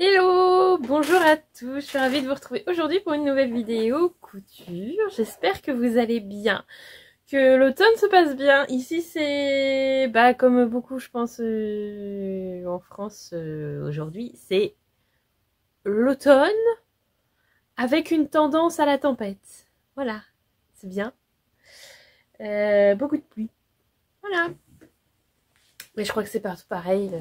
Hello, bonjour à tous, je suis ravie de vous retrouver aujourd'hui pour une nouvelle vidéo couture. J'espère que vous allez bien, que l'automne se passe bien. Ici c'est, comme beaucoup je pense en France aujourd'hui, c'est l'automne avec une tendance à la tempête. Voilà, c'est bien. Beaucoup de pluie. Voilà. Mais je crois que c'est partout pareil.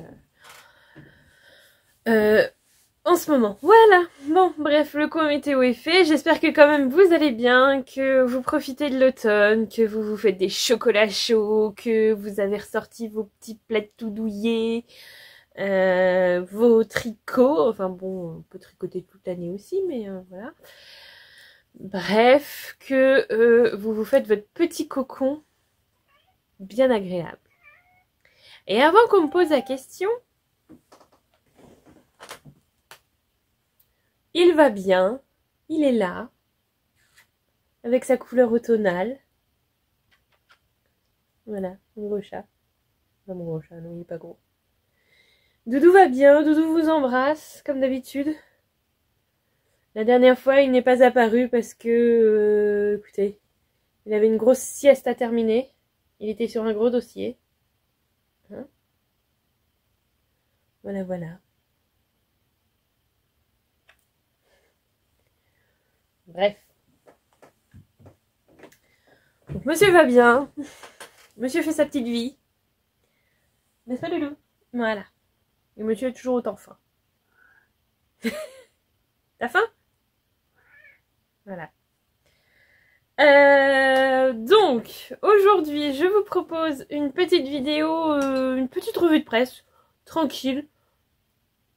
En ce moment, voilà. Bon, bref, le coin météo est fait. J'espère que quand même vous allez bien, que vous profitez de l'automne, que vous vous faites des chocolats chauds, que vous avez ressorti vos petits plaids tout douillés, vos tricots. Enfin bon, on peut tricoter toute l'année aussi, mais voilà. Bref, que vous vous faites votre petit cocon bien agréable. Et avant qu'on me pose la question, il va bien, il est là, avec sa couleur automnale. Voilà, mon gros chat. Pas mon gros chat, non, il est pas gros. Doudou va bien, Doudou vous embrasse, comme d'habitude. La dernière fois, il n'est pas apparu parce que, écoutez, il avait une grosse sieste à terminer. Il était sur un gros dossier. Hein, voilà, voilà. Bref. Donc, monsieur va bien. Monsieur fait sa petite vie. N'est-ce pas, Doudou? Voilà. Et monsieur a toujours autant faim. T'as faim? Voilà. Donc, aujourd'hui, je vous propose une petite vidéo, une petite revue de presse, tranquille,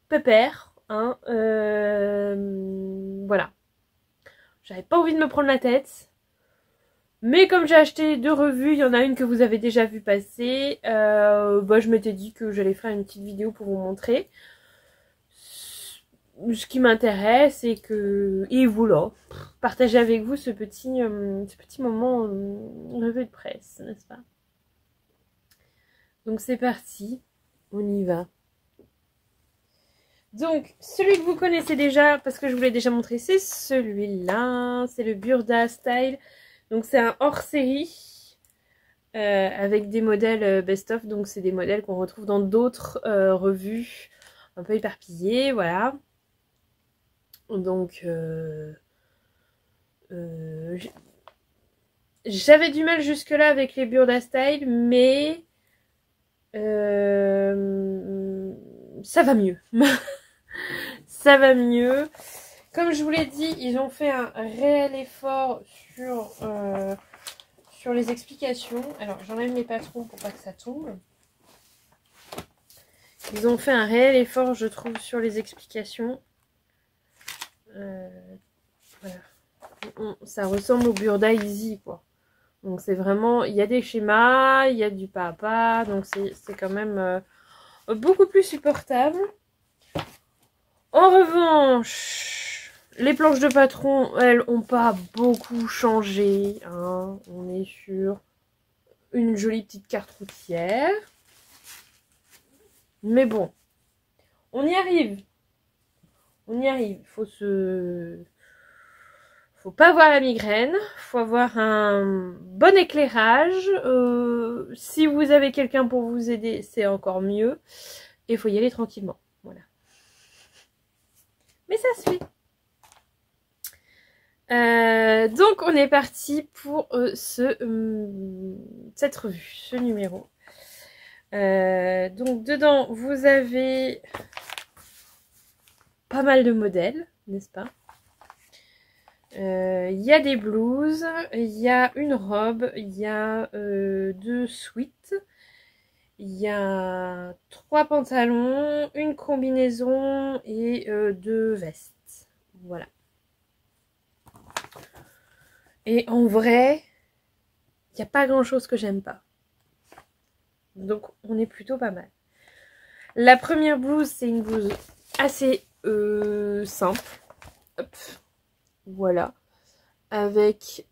pépère, hein, voilà. J'avais pas envie de me prendre la tête, mais comme j'ai acheté 2 revues, il y en a une que vous avez déjà vu passer, je m'étais dit que j'allais faire une petite vidéo pour vous montrer ce qui m'intéresse et voilà, partager avec vous ce petit moment revue de presse, n'est-ce pas? Donc c'est parti, on y va. Donc celui que vous connaissez déjà, parce que je vous l'ai déjà montré, c'est celui-là, c'est le Burda Style. Donc c'est un hors-série avec des modèles best-of, donc c'est des modèles qu'on retrouve dans d'autres revues un peu éparpillées, voilà. Donc j'avais du mal jusque-là avec les Burda Style, mais ça va mieux. Ça va mieux. Comme je vous l'ai dit, ils ont fait un réel effort sur les explications. Alors, j'enlève mes patrons pour pas que ça tombe. Ils ont fait un réel effort, je trouve, sur les explications. Voilà. Ça ressemble au Burda Easy, quoi. Donc, c'est vraiment... Il y a des schémas, il y a du pas à pas. Donc, c'est quand même beaucoup plus supportable. En revanche, les planches de patron, elles n'ont pas beaucoup changé. Hein. On est sur une jolie petite carte routière. Mais bon, on y arrive. On y arrive. Faut pas avoir la migraine. Faut avoir un bon éclairage. Si vous avez quelqu'un pour vous aider, c'est encore mieux. Et il faut y aller tranquillement. Voilà. Mais ça se fait. Donc on est parti pour cette revue, ce numéro. Donc dedans vous avez pas mal de modèles, n'est-ce pas? Il y a des blouses, il y a une robe, il y a 2 sweats, il y a 3 pantalons, une combinaison et 2 vestes. Voilà. Et en vrai, il n'y a pas grand chose que j'aime pas. Donc on est plutôt pas mal. La première blouse, c'est une blouse assez simple. Hop. Voilà. Avec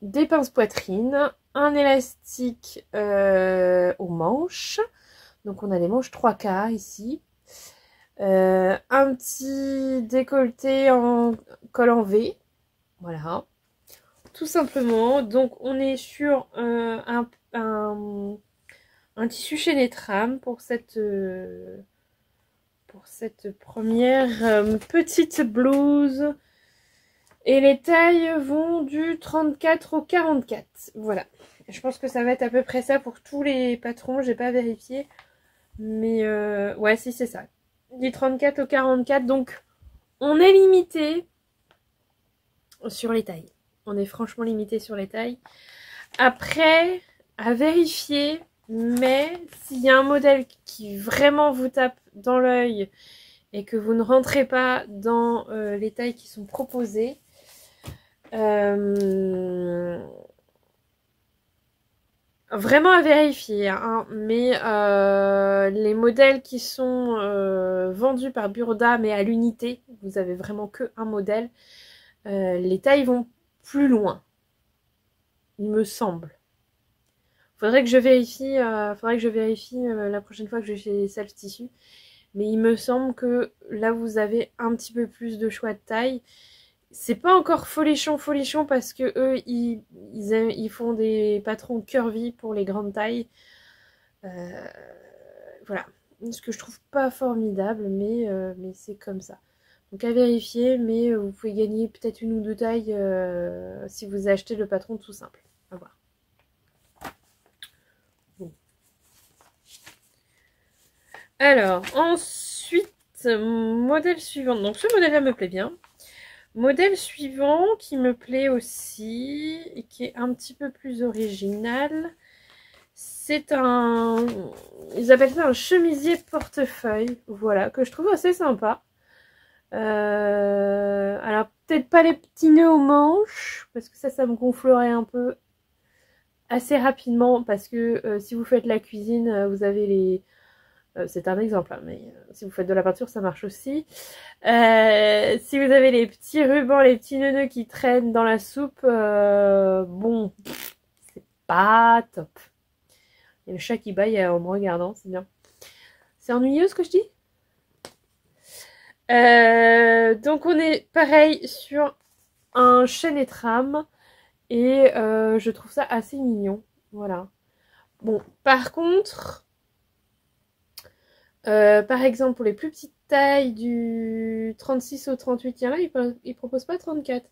des pinces poitrine, un élastique aux manches. Donc on a des manches 3/4 ici. Un petit décolleté en col en V. Voilà. Tout simplement. Donc on est sur un tissu chez les trams pour cette première petite blouse. Et les tailles vont du 34 au 44. Voilà. Je pense que ça va être à peu près ça pour tous les patrons. J'ai pas vérifié. Mais ouais, si c'est ça. Du 34 au 44. Donc on est limité sur les tailles. On est franchement limité sur les tailles. Après, à vérifier. Mais s'il y a un modèle qui vraiment vous tape dans l'œil et que vous ne rentrez pas dans les tailles qui sont proposées, vraiment à vérifier, hein, mais les modèles qui sont vendus par Burda, mais à l'unité, vous avez vraiment que un modèle, les tailles vont plus loin, il me semble. Faudrait que je vérifie, la prochaine fois que je vais chez Self Tissu. Mais il me semble que là, vous avez un petit peu plus de choix de taille. C'est pas encore folichon parce que eux, ils font des patrons curvy pour les grandes tailles. Voilà. Ce que je trouve pas formidable, mais c'est comme ça. Donc à vérifier, mais vous pouvez gagner peut-être une ou deux tailles si vous achetez le patron tout simple. À voir. Bon. Alors, ensuite, modèle suivant. Donc ce modèle-là me plaît bien. Modèle suivant qui me plaît aussi et qui est un petit peu plus original. C'est un... Ils appellent ça un chemisier portefeuille. Voilà, que je trouve assez sympa. Alors, peut-être pas les petits nœuds aux manches, parce que ça me gonflerait un peu assez rapidement, parce que si vous faites la cuisine, vous avez les... c'est un exemple, hein, mais si vous faites de la peinture, ça marche aussi. Si vous avez les petits rubans, les petits nœuds qui traînent dans la soupe, bon, c'est pas top. Il y a le chat qui bâille en me regardant, c'est bien. C'est ennuyeux ce que je dis? Donc on est pareil sur un chêne et trame et je trouve ça assez mignon. Voilà. Bon, par contre, par exemple pour les plus petites tailles du 36 au 38, tiens là il propose pas 34.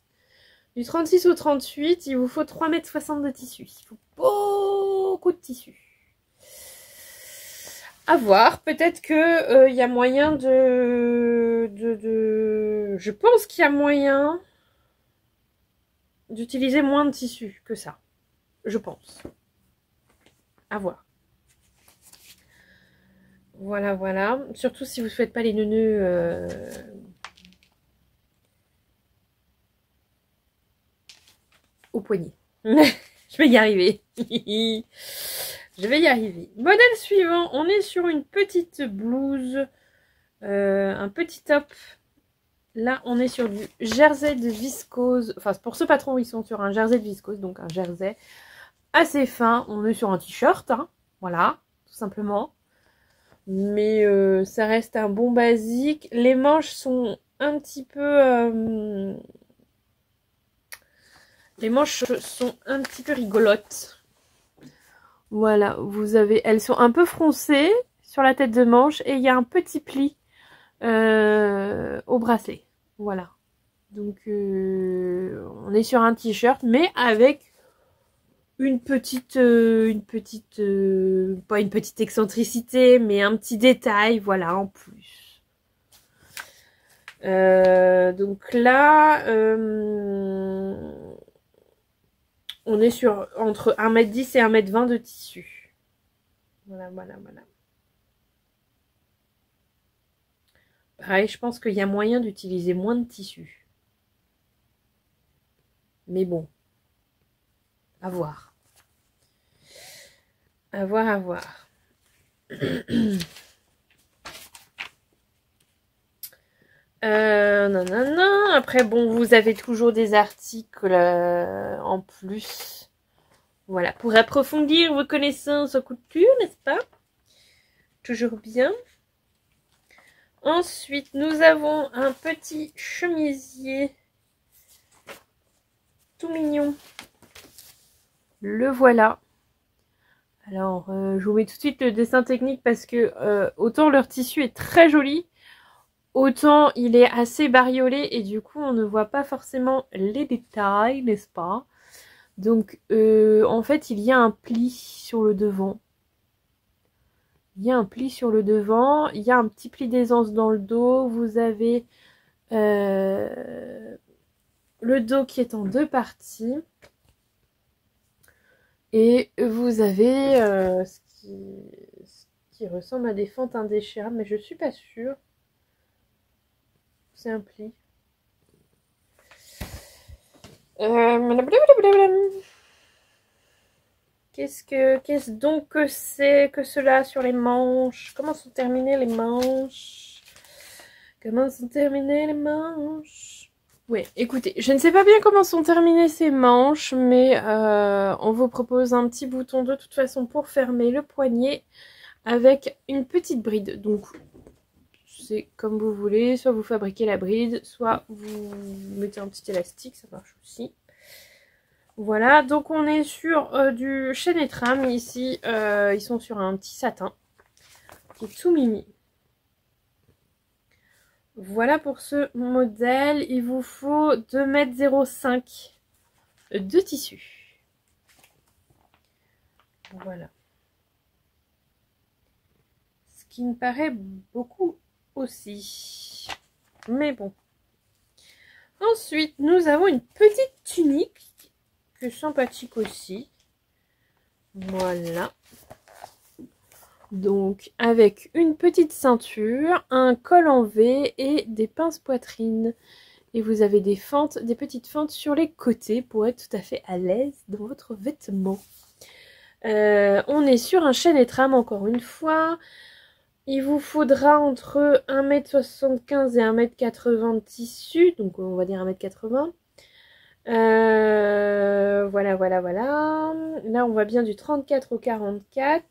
Du 36 au 38, il vous faut 3,60 m de tissu. Il faut beaucoup de tissu. À voir, peut-être que y a moyen de... Je pense qu'il y a moyen d'utiliser moins de tissu que ça. Je pense. À voir. Voilà, voilà. Surtout si vous ne faites pas les nœuds au poignet. Je vais y arriver. Je vais y arriver. Modèle suivant, on est sur une petite blouse, un petit top. Là, on est sur du jersey de viscose. Enfin, pour ce patron, ils sont sur un jersey de viscose, donc un jersey assez fin. On est sur un t-shirt, hein, voilà, tout simplement. Mais ça reste un bon basique. Les manches sont un petit peu... les manches sont un petit peu rigolotes. Voilà, vous avez, elles sont un peu froncées sur la tête de manche et il y a un petit pli au bracelet. Voilà. Donc on est sur un t-shirt mais avec une petite, pas une petite excentricité, mais un petit détail, voilà, en plus. Donc là, on est sur entre 1,10 m et 1,20 m de tissu. Voilà, voilà, voilà. Pareil, je pense qu'il y a moyen d'utiliser moins de tissu. Mais bon, à voir. À voir, à voir. Non, non, non. Après, bon, vous avez toujours des articles en plus. Voilà, pour approfondir vos connaissances en couture, n'est-ce pas? Toujours bien. Ensuite, nous avons un petit chemisier tout mignon. Le voilà. Alors, je vous mets tout de suite le dessin technique parce que autant leur tissu est très joli, autant il est assez bariolé et du coup on ne voit pas forcément les détails, n'est-ce pas? Donc en fait il y a un pli sur le devant. Il y a un pli sur le devant, il y a un petit pli d'aisance dans le dos, vous avez le dos qui est en deux parties. Et vous avez ce qui ressemble à des fentes indéchirables, mais je suis pas sûre. C'est un pli. Qu'est-ce donc que c'est que cela sur les manches? Comment sont terminées les manches? Comment sont terminées les manches? Oui, écoutez, je ne sais pas bien comment sont terminées ces manches, mais on vous propose un petit bouton de toute façon pour fermer le poignet avec une petite bride. Donc c'est comme vous voulez, soit vous fabriquez la bride, soit vous mettez un petit élastique, ça marche aussi. Voilà, donc on est sur du chêne et trame ici, ils sont sur un petit satin qui est tout mimi. Voilà pour ce modèle, il vous faut 2,05 m de tissu. Voilà. Ce qui me paraît beaucoup aussi. Mais bon. Ensuite, nous avons une petite tunique qui est sympathique aussi. Voilà. Donc, avec une petite ceinture, un col en V et des pinces poitrine. Et vous avez des fentes, des petites fentes sur les côtés pour être tout à fait à l'aise dans votre vêtement. On est sur un chêne et trame encore une fois. Il vous faudra entre 1,75 m et 1,80 m de tissu. Donc on va dire 1,80 m. Voilà. Là on voit bien du 34 au 44.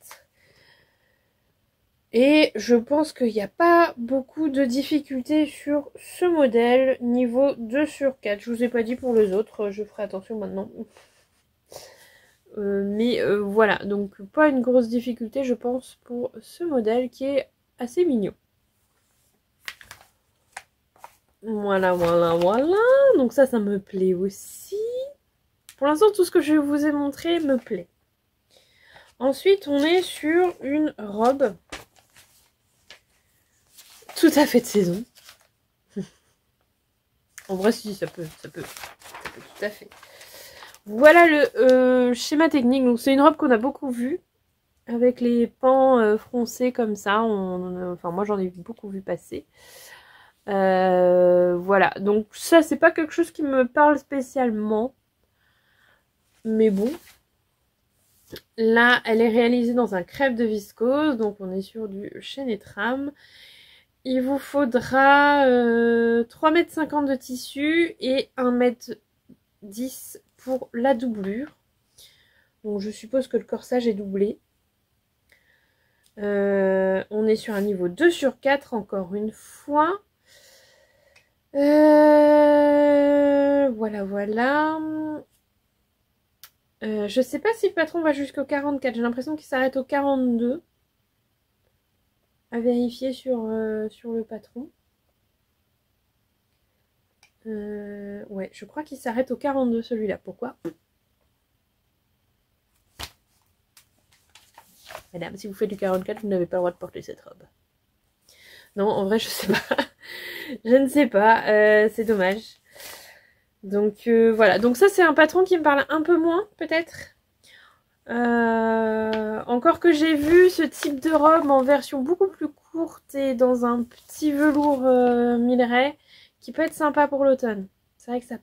Et je pense qu'il n'y a pas beaucoup de difficultés sur ce modèle niveau 2 sur 4. Je vous ai pas dit pour les autres, je ferai attention maintenant. Mais voilà, donc pas une grosse difficulté je pense pour ce modèle qui est assez mignon. Voilà. Donc ça me plaît aussi. Pour l'instant, tout ce que je vous ai montré me plaît. Ensuite, on est sur une robe tout à fait de saison. En vrai, si, ça peut tout à fait. Voilà le schéma technique. Donc, c'est une robe qu'on a beaucoup vue. Avec les pans froncés comme ça. Enfin, moi, j'en ai beaucoup vu passer. Voilà. Donc, ça, c'est pas quelque chose qui me parle spécialement. Mais bon. Là, elle est réalisée dans un crêpe de viscose. Donc, on est sur du chêne et trame. Il vous faudra 3,50 m de tissu et 1,10 m pour la doublure. Donc je suppose que le corsage est doublé. On est sur un niveau 2 sur 4 encore une fois. Voilà. Je sais pas si le patron va jusqu'au 44. J'ai l'impression qu'il s'arrête au 42. À vérifier sur le patron. Ouais, je crois qu'il s'arrête au 42 celui-là. Pourquoi? Madame, si vous faites du 44, vous n'avez pas le droit de porter cette robe. Non, en vrai, je sais pas. Je ne sais pas. C'est dommage. Donc, voilà. Donc ça, c'est un patron qui me parle un peu moins, peut-être. Encore que j'ai vu ce type de robe en version beaucoup plus courte et dans un petit velours minerai qui peut être sympa pour l'automne. C'est vrai que ça...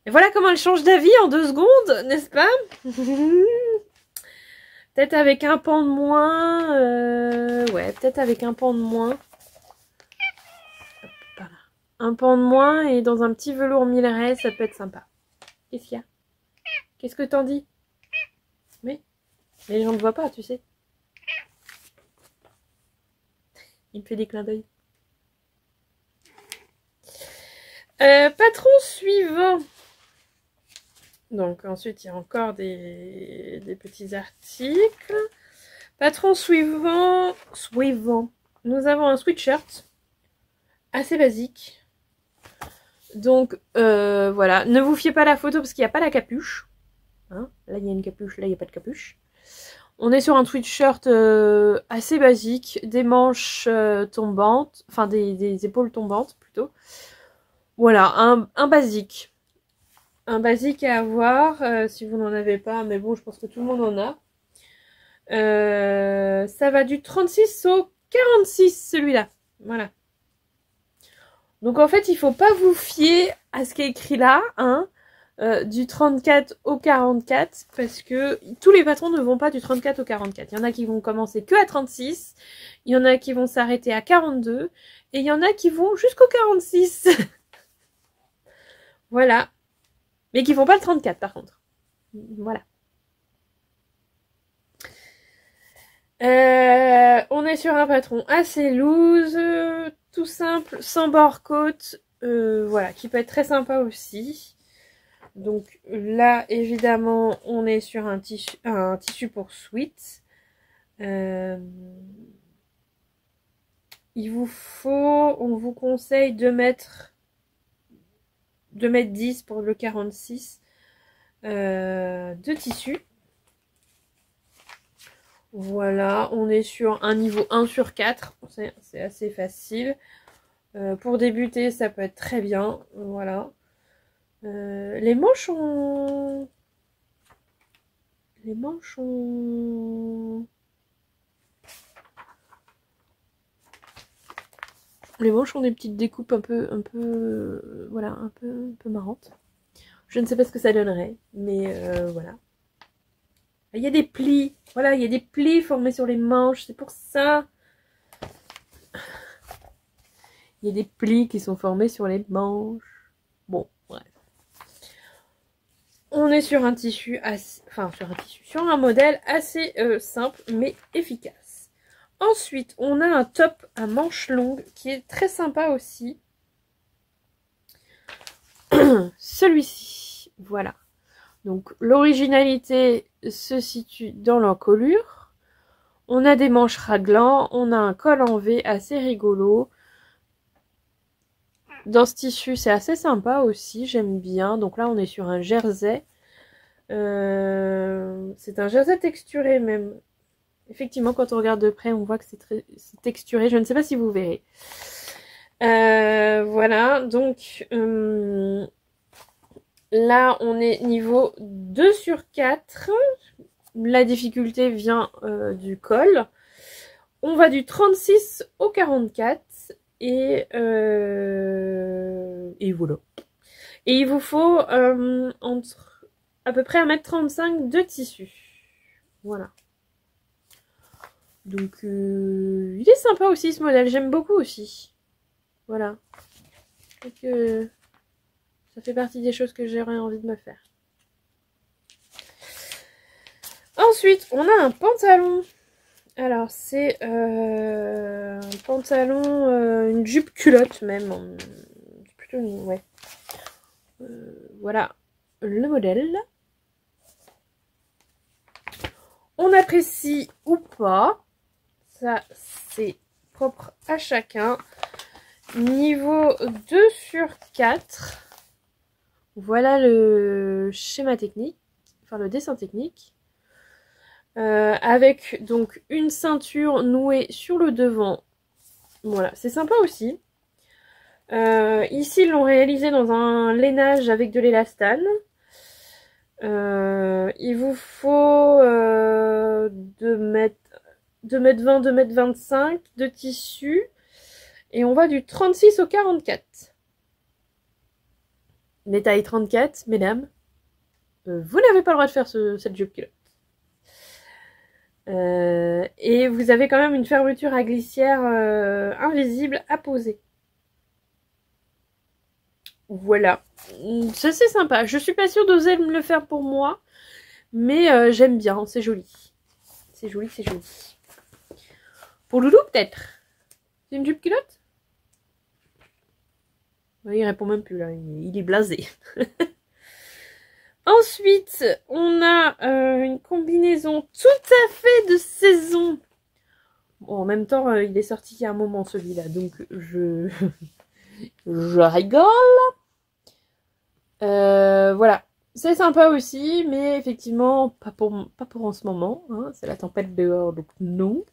Et voilà comment elle change d'avis en 2 secondes, n'est-ce pas? Peut-être avec un pan de moins. Ouais, peut-être avec un pan de moins. Voilà. Un pan de moins et dans un petit velours minerai, ça peut être sympa. Qu'est-ce qu'il y a? Qu'est-ce que t'en dis? Mais les gens ne voient pas, tu sais. Il me fait des clins d'œil. Patron suivant. Donc ensuite il y a encore des petits articles. Patron suivant. Nous avons un sweatshirt assez basique. Donc voilà, ne vous fiez pas à la photo parce qu'il n'y a pas la capuche. Hein, là il y a une capuche, là il n'y a pas de capuche. On est sur un sweatshirt assez basique, des manches tombantes, enfin des épaules tombantes plutôt. Voilà, un basique. Un basique à avoir si vous n'en avez pas, mais bon, je pense que tout le monde en a. Ça va du 36 au 46 celui-là. Voilà. Donc en fait, il faut pas vous fier à ce qui est écrit là, hein, du 34 au 44, parce que tous les patrons ne vont pas du 34 au 44. Il y en a qui vont commencer que à 36, il y en a qui vont s'arrêter à 42, et il y en a qui vont jusqu'au 46. Voilà. Mais qui font pas le 34 par contre. Voilà. On est sur un patron assez loose, tout simple, sans bord-côte, voilà, qui peut être très sympa aussi. Donc là, évidemment, on est sur un tissu pour sweat. Il vous faut, on vous conseille de mettre 10 pour le 46 de tissu. Voilà, on est sur un niveau 1 sur 4, c'est assez facile. Pour débuter, ça peut être très bien, voilà. Les manches ont des petites découpes un peu voilà, un peu marrantes. Je ne sais pas ce que ça donnerait, mais voilà. Il y a des plis, voilà, il y a des plis formés sur les manches, c'est pour ça. Il y a des plis qui sont formés sur les manches. Bon, bref. On est sur un tissu assez, sur un modèle assez simple mais efficace. Ensuite, on a un top à manches longues qui est très sympa aussi. Celui-ci, voilà. Donc l'originalité se situe dans l'encolure. On a des manches raglants, on a un col en V assez rigolo. Dans ce tissu, c'est assez sympa aussi, j'aime bien. Donc là, on est sur un jersey. C'est un jersey texturé même. Effectivement, quand on regarde de près, on voit que c'est texturé. Je ne sais pas si vous verrez. Voilà, donc là, on est niveau 2 sur 4. La difficulté vient du col. On va du 36 au 44. Et voilà. Et il vous faut entre à peu près 1,35 m de tissu. Voilà. Donc il est sympa aussi ce modèle. J'aime beaucoup aussi. Voilà. Donc ça fait partie des choses que j'aurais envie de me faire. Ensuite, on a un pantalon. Alors, c'est un pantalon, une jupe culotte même. C'est plutôt une... Ouais. Voilà le modèle. On apprécie ou pas. Ça, c'est propre à chacun. Niveau 2 sur 4. Voilà le schéma technique. Enfin, le dessin technique. Avec donc une ceinture nouée sur le devant. Voilà, c'est sympa aussi. Ici, ils l'ont réalisé dans un lainage avec de l'élastane. Il vous faut 2 m 20, 2 m 25 de tissu. Et on va du 36 au 44. Les tailles 34, mesdames, vous n'avez pas le droit de faire cette jupe culotte. Et vous avez quand même une fermeture à glissière invisible à poser. Voilà. Ça c'est sympa. Je suis pas sûre d'oser me le faire pour moi. Mais j'aime bien. C'est joli. C'est joli, c'est joli. Pour Loulou peut-être. C'est une jupe culotte? Il répond même plus là, il est blasé. Ensuite, on a une combinaison tout à fait de saison. Bon, en même temps, il est sorti il y a un moment celui-là, donc je rigole. Voilà, c'est sympa aussi, mais effectivement, pas pour en ce moment. Hein. C'est la tempête dehors, donc non.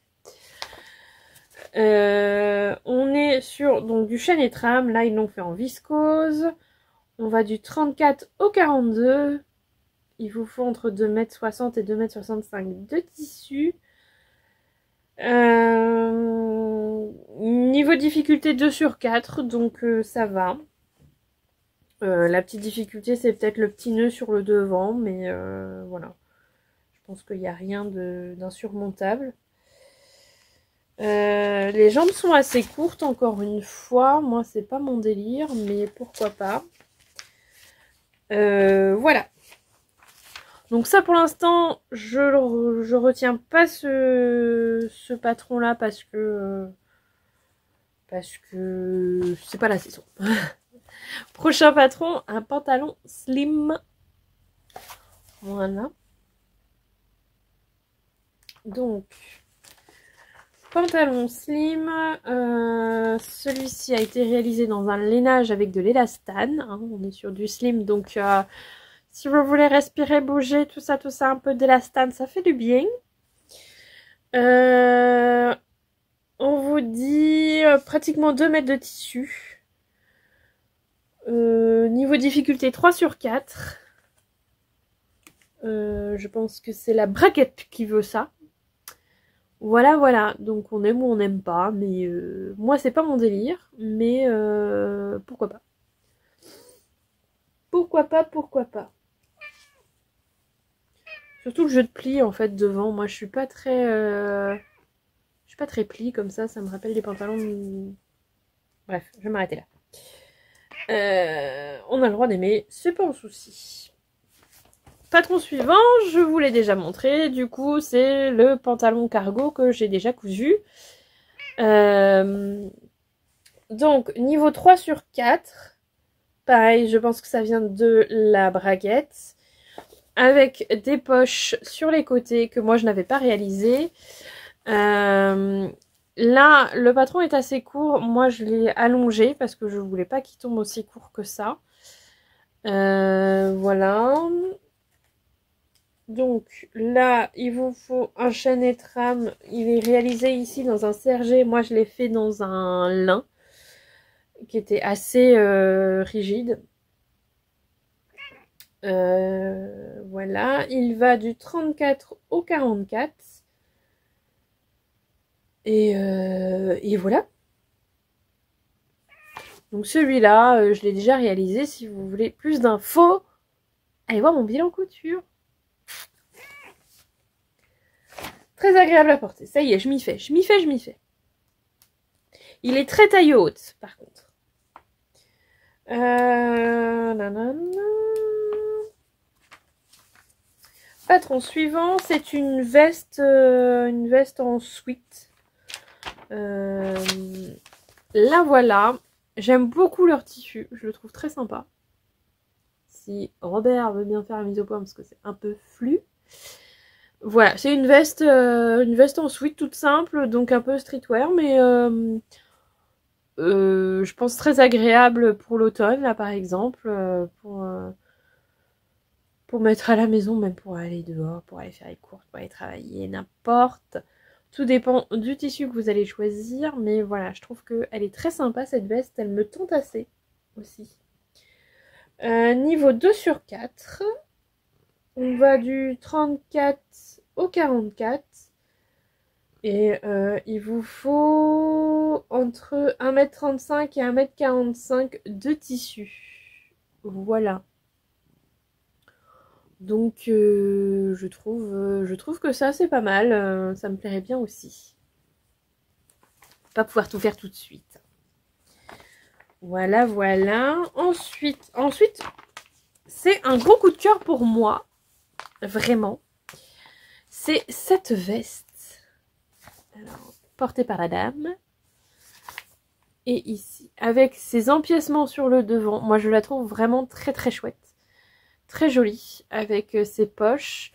On est sur donc du chêne et trame. Là, ils l'ont fait en viscose. On va du 34 au 42. Il vous faut entre 2,60 m et 2,65 m de tissu. Niveau difficulté 2 sur 4, donc ça va. La petite difficulté, c'est peut-être le petit nœud sur le devant, mais voilà. Je pense qu'il n'y a rien d'insurmontable. Les jambes sont assez courtes, encore une fois. Moi, c'est pas mon délire, mais pourquoi pas. Voilà. Donc ça, pour l'instant, je retiens pas ce patron-là parce que c'est pas la saison. Prochain patron, un pantalon slim. Voilà. Donc, pantalon slim. Celui-ci a été réalisé dans un lainage avec de l'élastane. Hein, on est sur du slim, donc si vous voulez respirer, bouger, tout ça, un peu d'élastane, ça fait du bien. On vous dit pratiquement 2 mètres de tissu. Niveau difficulté 3 sur 4. Je pense que c'est la braguette qui veut ça. Voilà, voilà. Donc on aime ou on n'aime pas. Mais moi, c'est pas mon délire. Mais pourquoi pas. Pourquoi pas, pourquoi pas. Surtout le jeu de pli, en fait, devant. Moi, je suis pas très pli comme ça. Ça me rappelle des pantalons. Bref, je vais m'arrêter là. On a le droit d'aimer, c'est pas un souci. Patron suivant, je vous l'ai déjà montré, du coup c'est le pantalon cargo que j'ai déjà cousu. Donc niveau 3 sur 4, pareil, je pense que ça vient de la braguette, avec des poches sur les côtés que moi je n'avais pas réalisées. Là, le patron est assez court. Moi, je l'ai allongé parce que je voulais pas qu'il tombe aussi court que ça. Voilà. Donc là, il vous faut un chêne et trame. Il est réalisé ici dans un sergé. Moi, je l'ai fait dans un lin qui était assez rigide. Voilà. Il va du 34 au 44. Et voilà. Donc celui-là, je l'ai déjà réalisé. Si vous voulez plus d'infos, allez voir mon bilan couture. Très agréable à porter. Ça y est, je m'y fais. Il est très taille haute, par contre. Patron suivant, c'est une veste en sweat. La voilà. J'aime beaucoup leur tissu, je le trouve très sympa. Si Robert veut bien faire la mise au point parce que c'est un peu flou. Voilà, c'est une veste en sweat toute simple, donc un peu streetwear, mais je pense très agréable pour l'automne, là par exemple, pour mettre à la maison, même pour aller dehors, pour aller faire les courses, pour aller travailler, n'importe. Tout dépend du tissu que vous allez choisir, mais voilà, je trouve qu'elle est très sympa cette veste, elle me tente assez aussi. Niveau 2 sur 4, on va du 34 au 44. Et il vous faut entre 1,35 m et 1,45 m de tissu. Voilà. Donc je trouve que ça c'est pas mal, ça me plairait bien aussi. Pas pouvoir tout faire tout de suite. Voilà, voilà. Ensuite c'est un gros coup de cœur pour moi, vraiment. C'est cette veste. Alors, portée par la dame. Et ici, avec ces empiècements sur le devant, moi je la trouve vraiment très très chouette. Très jolie, avec ses poches.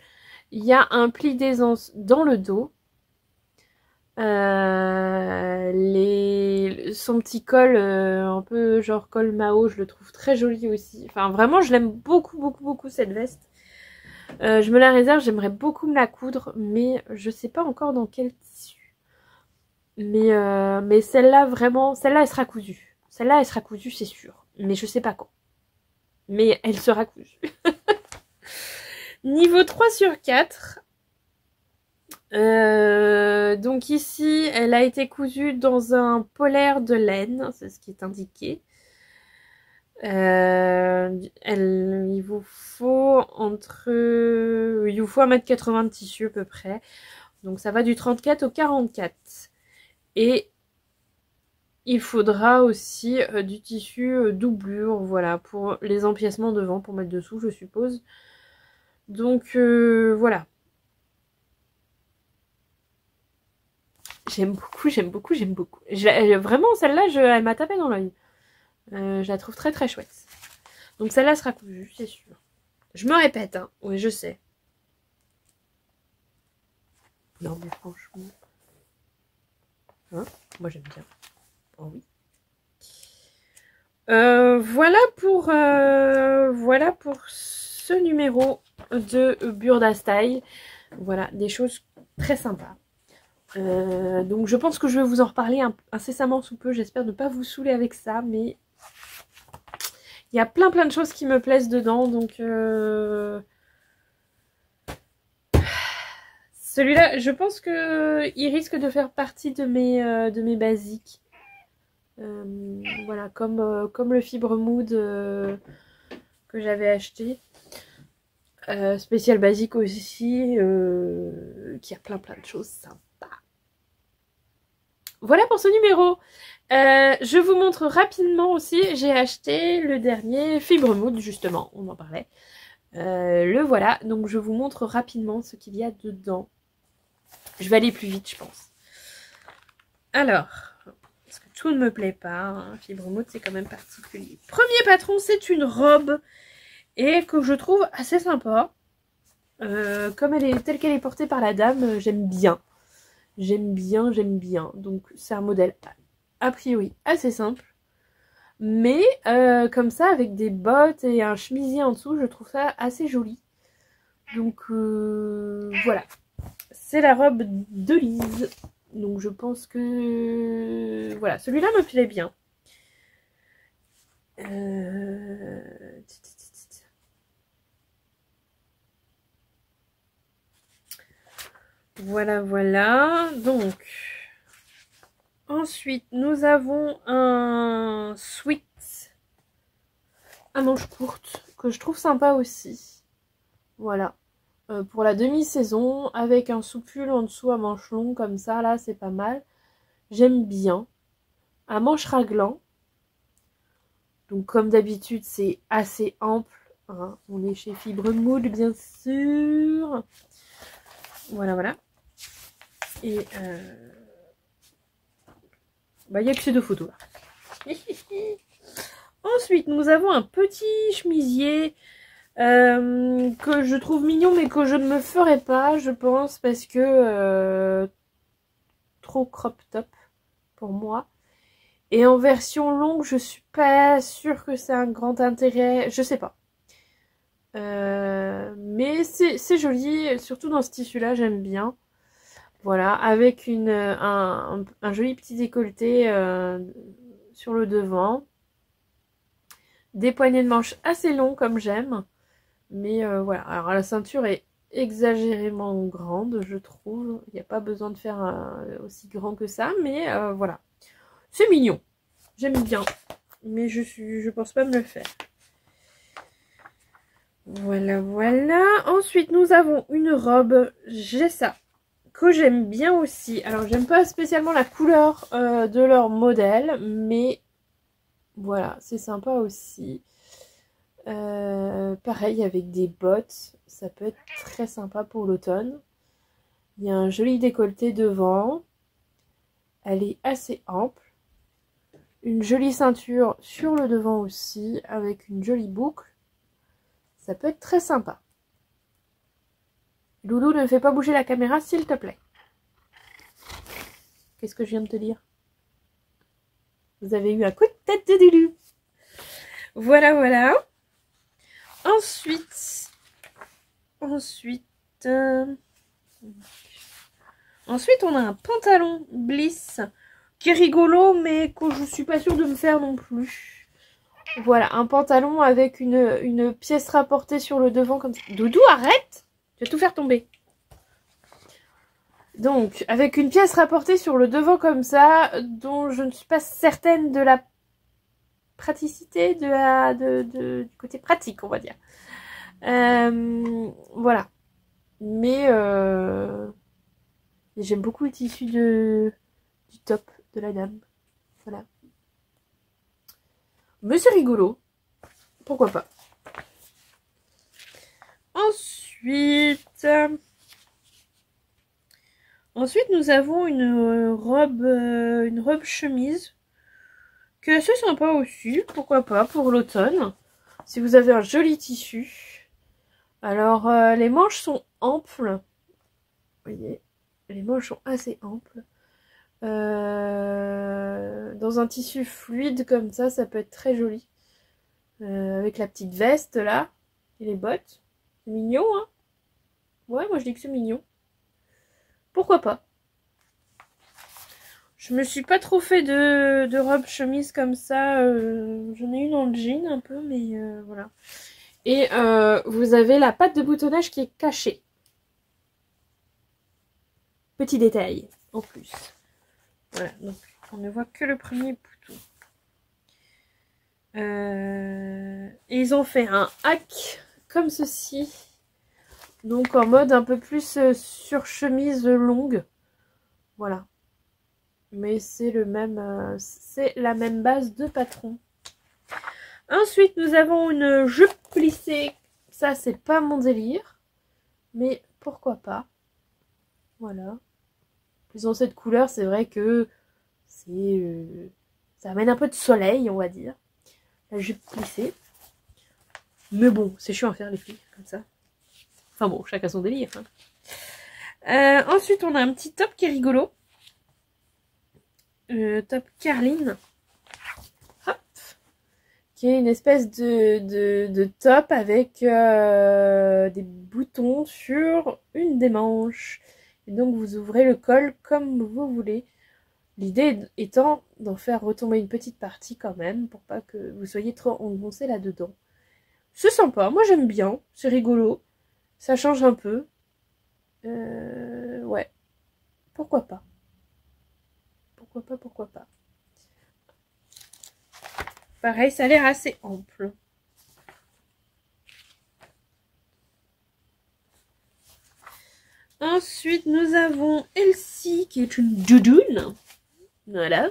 Il y a un pli d'aisance dans le dos. Son petit col, un peu genre col Mao, je le trouve très joli aussi. Enfin vraiment, je l'aime beaucoup beaucoup beaucoup cette veste. Je me la réserve, j'aimerais beaucoup me la coudre, mais je sais pas encore dans quel tissu. Mais celle-là vraiment, celle-là elle sera cousue. Celle-là elle sera cousue c'est sûr, mais je sais pas quand. Mais elle sera cousue. Niveau 3 sur 4. Donc ici, elle a été cousue dans un polaire de laine, c'est ce qui est indiqué. Il vous faut il vous faut 1,80 m de tissu à peu près. Donc ça va du 34 au 44. Et il faudra aussi du tissu doublure, voilà, pour les empiècements devant, pour mettre dessous, je suppose. Donc voilà. J'aime beaucoup, j'aime beaucoup, j'aime beaucoup. Vraiment, celle-là, elle m'a tapé dans l'œil. Je la trouve très très chouette. Donc celle-là sera cousue, c'est sûr. Je me répète, hein. Oui, je sais. Non, mais franchement. Hein, moi, j'aime bien. Oh oui. Voilà pour ce numéro de Burda Style. Voilà, des choses très sympas. Donc je pense que je vais vous en reparler incessamment sous peu. J'espère ne pas vous saouler avec ça, mais il y a plein de choses qui me plaisent dedans. Donc celui-là, je pense que il risque de faire partie de mes basiques. Voilà, comme le Fibre Mood que j'avais acheté. Spécial basique aussi, qui a plein de choses sympas. Voilà pour ce numéro. Je vous montre rapidement aussi, j'ai acheté le dernier Fibre Mood, justement, on en parlait. Le voilà, donc je vous montre rapidement ce qu'il y a dedans. Je vais aller plus vite, je pense. Alors, parce que tout ne me plaît pas, hein, Fibre Mood c'est quand même particulier. Premier patron, c'est une robe, et que je trouve assez sympa. Comme elle est telle qu'elle est portée par la dame, j'aime bien. J'aime bien, j'aime bien. Donc c'est un modèle a priori assez simple. Mais comme ça, avec des bottes et un chemisier en dessous, je trouve ça assez joli. Donc voilà. C'est la robe de Lise. Donc je pense que... Voilà, celui-là me plaît bien. Voilà, voilà. Donc, ensuite, nous avons un sweat à manches courtes que je trouve sympa aussi. Voilà. Pour la demi-saison, avec un sous-pull en dessous à manches longues comme ça, là, c'est pas mal. J'aime bien. À manches raglant. Donc, comme d'habitude, c'est assez ample. Hein. On est chez Fibre Mood, bien sûr. Voilà, voilà. Et bah, il n'y a que ces deux photos là. Ensuite, nous avons un petit chemisier que je trouve mignon, mais que je ne me ferai pas, je pense, parce que trop crop top pour moi. Et en version longue, je suis pas sûre que c'est un grand intérêt, je sais pas. Mais c'est joli, surtout dans ce tissu-là, j'aime bien. Voilà, avec un joli petit décolleté sur le devant. Des poignets de manches assez longs comme j'aime. Mais voilà, alors la ceinture est exagérément grande, je trouve. Il n'y a pas besoin de faire aussi grand que ça, mais voilà. C'est mignon. J'aime bien. Mais je pense pas me le faire. Voilà, voilà. Ensuite, nous avons une robe. J'ai ça. Que j'aime bien aussi. Alors, j'aime pas spécialement la couleur de leur modèle, mais voilà, c'est sympa aussi. Pareil, avec des bottes, ça peut être très sympa pour l'automne. Il y a un joli décolleté devant. Elle est assez ample. Une jolie ceinture sur le devant aussi, avec une jolie boucle. Ça peut être très sympa. Loulou, ne fais pas bouger la caméra, s'il te plaît. Qu'est-ce que je viens de te dire? Vous avez eu un coup de tête de Loulou. Voilà, voilà. Ensuite, on a un pantalon Bliss qui est rigolo, mais que je suis pas sûre de me faire non plus. Voilà, un pantalon avec une pièce rapportée sur le devant comme ça. Doudou, arrête! Tu vas tout faire tomber. Donc, avec une pièce rapportée sur le devant comme ça, dont je ne suis pas certaine de la praticité, du côté pratique, on va dire. Voilà. Mais j'aime beaucoup le tissu du top de la dame. Voilà. Mais c'est rigolo. Pourquoi pas. Ensuite, nous avons une robe chemise qui est assez sympa aussi. Pourquoi pas pour l'automne. Si vous avez un joli tissu. Alors, les manches sont amples. Vous voyez, les manches sont assez amples. Dans un tissu fluide comme ça peut être très joli. Avec la petite veste là et les bottes. C'est mignon, hein? Ouais, moi je dis que c'est mignon. Pourquoi pas? Je me suis pas trop fait de robe chemise comme ça. J'en ai une en jean un peu, mais voilà. Et vous avez la patte de boutonnage qui est cachée. Petit détail en plus. Voilà, donc on ne voit que le premier bouton. Et ils ont fait un hack comme ceci. Donc en mode un peu plus sur chemise longue. Voilà. Mais c'est le même, c'est la même base de patron. Ensuite, nous avons une jupe plissée. Ça, c'est pas mon délire. Mais pourquoi pas. Voilà. Plus dans cette couleur, c'est vrai que ça amène un peu de soleil, on va dire. La jupe plissée. Mais bon, c'est chiant à faire les filles, comme ça. Enfin bon, chacun son délire. Hein. Ensuite, on a un petit top qui est rigolo. Top Carline. Hop. Qui est une espèce de top avec des boutons sur une des manches. Et donc, vous ouvrez le col comme vous voulez. L'idée étant d'en faire retomber une petite partie quand même, pour pas que vous soyez trop engoncé là-dedans. C'est sympa, moi j'aime bien, c'est rigolo, ça change un peu. Ouais, pourquoi pas. Pourquoi pas. Pareil, ça a l'air assez ample. Ensuite, nous avons Elsie, qui est une doudoune. Voilà.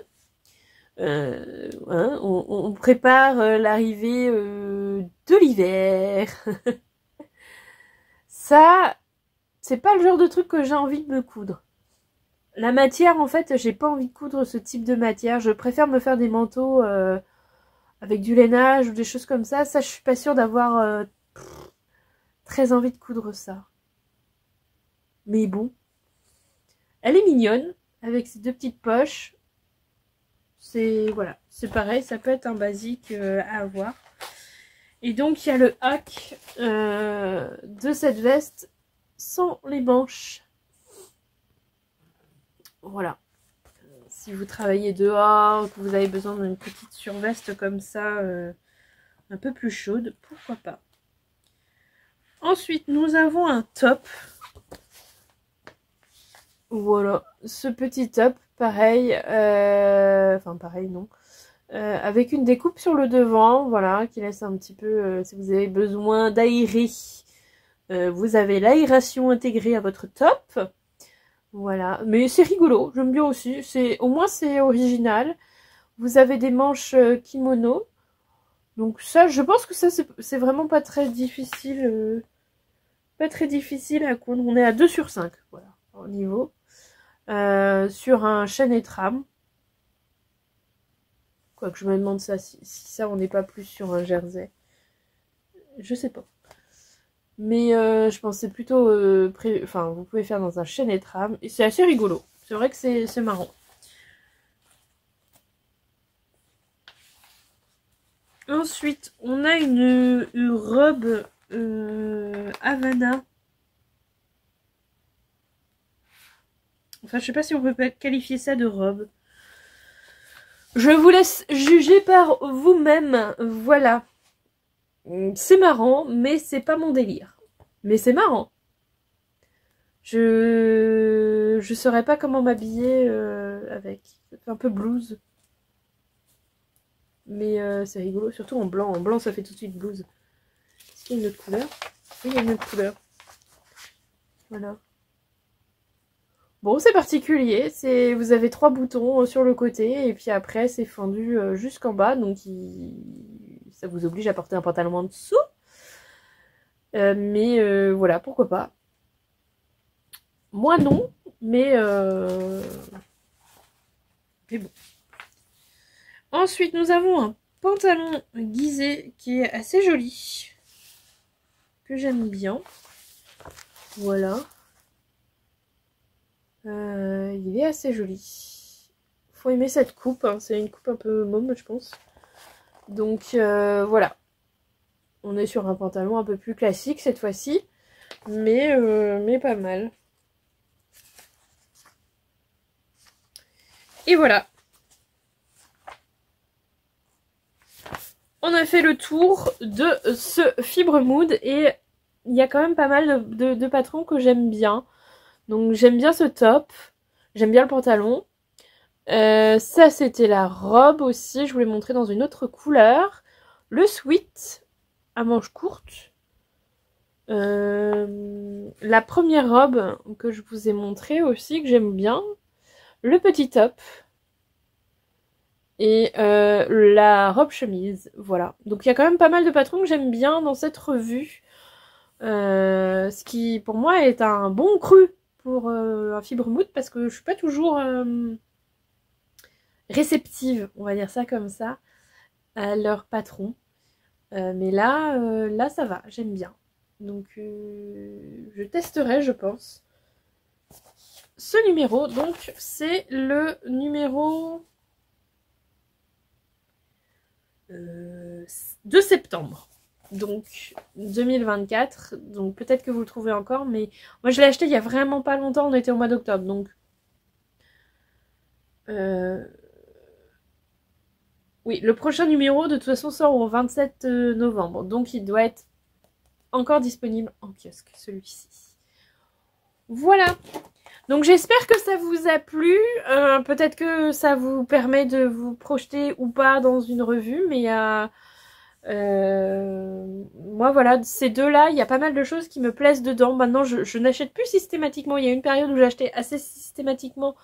Hein, on prépare l'arrivée de l'hiver. Ça, c'est pas le genre de truc que j'ai envie de me coudre. La matière, en fait, j'ai pas envie de coudre ce type de matière. Je préfère me faire des manteaux avec du lainage ou des choses comme ça. Ça, je suis pas sûre d'avoir très envie de coudre ça. Mais bon. Elle est mignonne, avec ses deux petites poches. C'est voilà, c'est pareil, ça peut être un basique à avoir. Et donc il y a le hack de cette veste sans les manches. Voilà. Si vous travaillez dehors, que vous avez besoin d'une petite surveste comme ça, un peu plus chaude, pourquoi pas. Ensuite, nous avons un top. Voilà, ce petit top, pareil, enfin pareil non, avec une découpe sur le devant, voilà, qui laisse un petit peu, si vous avez besoin d'aérer, vous avez l'aération intégrée à votre top, voilà, mais c'est rigolo, j'aime bien aussi, au moins c'est original, vous avez des manches kimono, donc ça, je pense que ça c'est vraiment pas très difficile, à coudre, on est à 2 sur 5, voilà, au niveau. Sur un chêne et trame. Quoique je me demande ça, si ça on n'est pas plus sur un jersey. Je sais pas. Mais je pensais plutôt... Enfin, vous pouvez faire dans un chaînet trame. Et c'est assez rigolo. C'est vrai que c'est marrant. Ensuite, on a une robe Havana. Enfin, je sais pas si on peut qualifier ça de robe. Je vous laisse juger par vous-même. Voilà. C'est marrant, mais c'est pas mon délire. Mais c'est marrant. Je saurais pas comment m'habiller avec. Ça fait un peu blues. Mais c'est rigolo, surtout en blanc. En blanc, ça fait tout de suite blues. Est-ce qu'il y a une autre couleur? Oui, il y a une autre couleur. Voilà. Bon, c'est particulier. Vous avez 3 boutons sur le côté. Et puis après, c'est fendu jusqu'en bas. Donc, ça vous oblige à porter un pantalon en dessous. Mais voilà, pourquoi pas. Moi, non. Mais bon. Ensuite, nous avons un pantalon guisé qui est assez joli. Que j'aime bien. Voilà. Il est assez joli. Faut aimer cette coupe. Hein. C'est une coupe un peu môme, je pense. Donc, voilà. On est sur un pantalon un peu plus classique cette fois-ci. Mais pas mal. Et voilà. On a fait le tour de ce Fibre Mood et il y a quand même pas mal de patrons que j'aime bien. Donc j'aime bien ce top, j'aime bien le pantalon. Ça c'était la robe aussi, je vous l'ai montré dans une autre couleur. Le sweat à manches courtes. La première robe que je vous ai montrée aussi, que j'aime bien. Le petit top. Et la robe chemise, voilà. Donc il y a quand même pas mal de patrons que j'aime bien dans cette revue. Ce qui pour moi est un bon cru pour un Fibre Mood parce que je suis pas toujours réceptive, on va dire ça comme ça, à leur patron. Mais là ça va, j'aime bien. Donc je testerai, je pense. Ce numéro, donc c'est le numéro 2 septembre. Donc 2024. Donc peut-être que vous le trouvez encore, mais moi je l'ai acheté il y a vraiment pas longtemps, on était au mois d'octobre. Donc oui, le prochain numéro de toute façon sort au 27 novembre. Donc il doit être encore disponible en kiosque, celui-ci. Voilà. Donc j'espère que ça vous a plu, peut-être que ça vous permet de vous projeter ou pas dans une revue, mais moi voilà, ces deux-là, il y a pas mal de choses qui me plaisent dedans. Maintenant je n'achète plus systématiquement, il y a une période où j'achetais assez systématiquement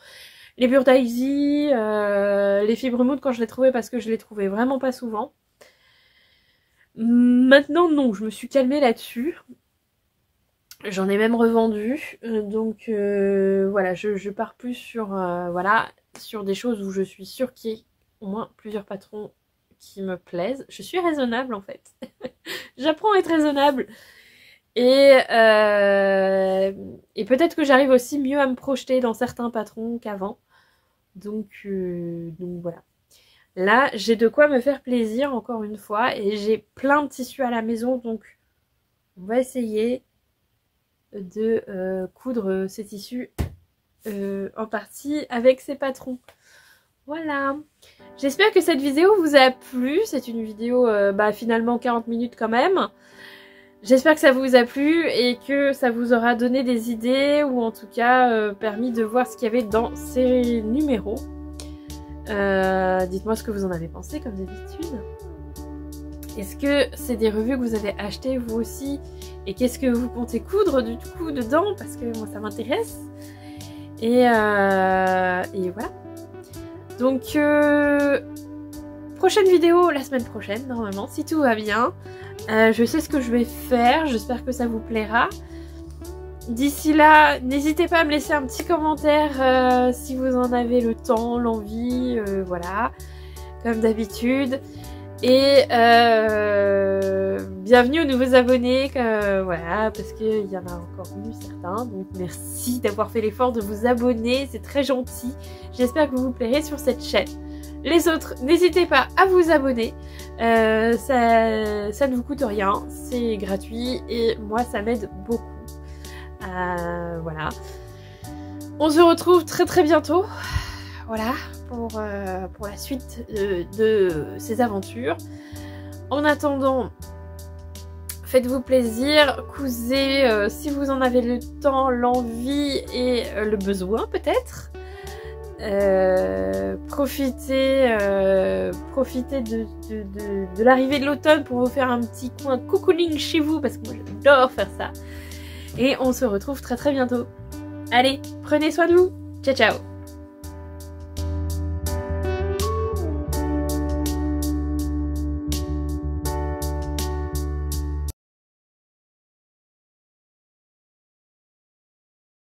les Pure Daisy, les Fibre Mood quand je les trouvais parce que je les trouvais vraiment pas souvent. Maintenant non, je me suis calmée là-dessus. J'en ai même revendu, donc voilà, je pars plus sur, voilà, sur des choses où je suis sûre qu'il y ait au moins plusieurs patrons qui me plaisent. Je suis raisonnable en fait, j'apprends à être raisonnable et peut-être que j'arrive aussi mieux à me projeter dans certains patrons qu'avant, donc voilà. Là, j'ai de quoi me faire plaisir encore une fois et j'ai plein de tissus à la maison, donc on va essayer de coudre ces tissus en partie avec ces patrons. Voilà. J'espère que cette vidéo vous a plu. C'est une vidéo finalement 40 minutes quand même. J'espère que ça vous a plu et que ça vous aura donné des idées ou en tout cas permis de voir ce qu'il y avait dans ces numéros. Dites-moi ce que vous en avez pensé comme d'habitude. Est-ce que c'est des revues que vous avez achetées vous aussi? Et qu'est-ce que vous comptez coudre du coup dedans? Parce que moi ça m'intéresse. Et voilà. Donc prochaine vidéo la semaine prochaine normalement si tout va bien. Je sais ce que je vais faire. J'espère que ça vous plaira. D'ici là, n'hésitez pas à me laisser un petit commentaire si vous en avez le temps, l'envie, voilà. comme d'habitude. Et bienvenue aux nouveaux abonnés, voilà, parce qu'il y en a encore eu certains. Donc merci d'avoir fait l'effort de vous abonner, c'est très gentil. J'espère que vous vous plairez sur cette chaîne. Les autres, n'hésitez pas à vous abonner, ça ne vous coûte rien, c'est gratuit et moi ça m'aide beaucoup. Voilà. On se retrouve très bientôt, voilà, pour la suite de ces aventures. En attendant, faites-vous plaisir, cousez si vous en avez le temps, l'envie et le besoin peut-être. Profitez de l'arrivée de l'automne pour vous faire un petit coin cocooning chez vous, parce que moi j'adore faire ça. Et on se retrouve très bientôt. Allez, prenez soin de vous. Ciao ciao.